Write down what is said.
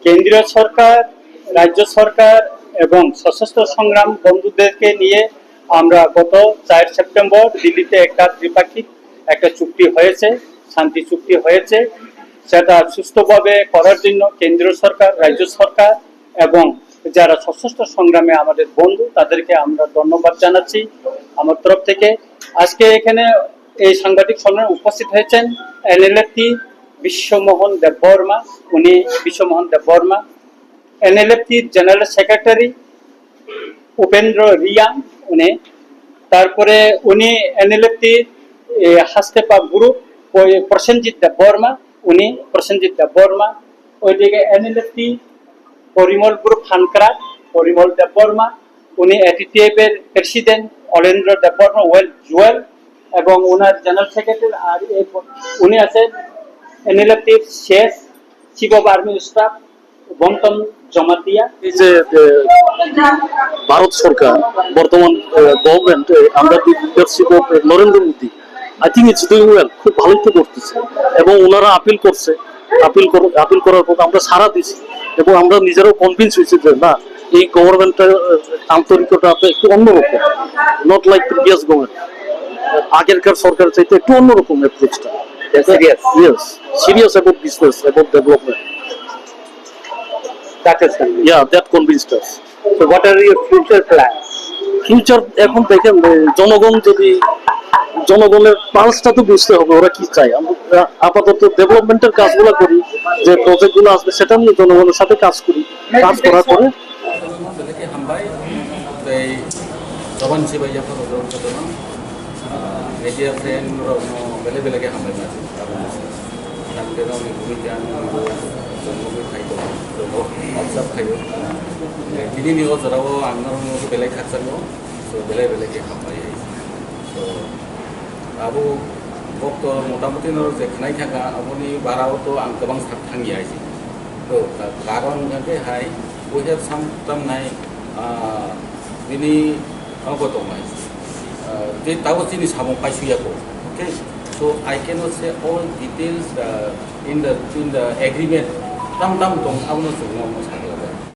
কেন্দ্রীয় সরকার, রাজ্য সরকার এবং সশস্ত্র সংগ্রাম বন্ধুদেরকে নিয়ে আমরা গত 4 সেপ্টেম্বর দিল্লিতে একটা ত্রিপাক্ষিক একটা চুক্তি হয়েছে, শান্তি চুক্তি হয়েছে। সেটা সুস্থভাবে করার জন্য কেন্দ্রীয় সরকার, রাজ্য সরকার এবং যারা সশস্ত্র সংগ্রামে আমাদের বন্ধু তাদেরকে আমরা ধন্যবাদ জানাচ্ছি আমার তরফ থেকে। আজকে এখানে এই সাংবাদিক সম্মেলনে উপস্থিত হয়েছেন এনএলএফটি বিশ্বমোহন দেববর্মা, উনি বিশ্বমোহন দেববর্মা, এনএলএফটির জেনারেল সেক্রেটারি উপেন্দ্র রিয়া, উনি, তারপরে উনি এনএলএফটির হাস্তেপা গ্রুপ প্রসেনজিৎ দেববর্মা, উনি প্রসেনজিৎ দেববর্মা, ওইদিকে এনএলএফটি পরিমল গ্রুপ হানকরা পরিমল দেববর্মা, উনি এটিটিএফ এর প্রেসিডেন্ট অলেন্দ্র দেববর্মা জুয়েল এবং ওনার জেনারেল সেক্রেটারি। আর উনি আছেন এনএলএফটির শেষ chief of army staff Bantam Jamatia. এই যে ভারত সরকার বর্তমান government under the leadership of Narendra Modi, I think it's doing well, খুব ভালোই তো করতেছে। এবং ওনারা আপিল করছে, আপিল করার পর আমরা সারা দিছি এবং আমরা নিজেরাও কনভিন্স হয়েছি যে না, এই গভর্নমেন্টের আন্তরিকতা একটু অন্যরকম, নট লাইক প্রিভিয়াস গভর্নমেন্ট। আগেরকার সরকার চাইতে একটু অন্যরকম অ্যাপ্রোচটা। Serious about business, about development. That is convinced. Yeah, that convinced us. So what are your future plans? Future এখন দেখেন, জনগণ যদি জনগণের পালসটা তো বুঝতে হবে ওরা কি চায়। আমরা আপাতত ডেভেলপমেন্টের কাজগুলো করি, যে প্রজেক্টগুলো আসবে সেটা নিয়ে জনগণের সাথে কাজ করি, কাজ করার পরে media friend bele bele ke hambai ma tam ke no mi jan jomo ke khai to WhatsApp khai dini ni o jara o angnar mo ke bele khatsa no so bele ke hambai so abu bokto motamoti no je khnai thanga aboni barao to ang kabang sak thangi aisi to karon ke hai we have some tam nai dini abo to mai they tahu sini sama paisuya ko. Okay, so I cannot say all details in the agreement. Tam dong, aku nak semua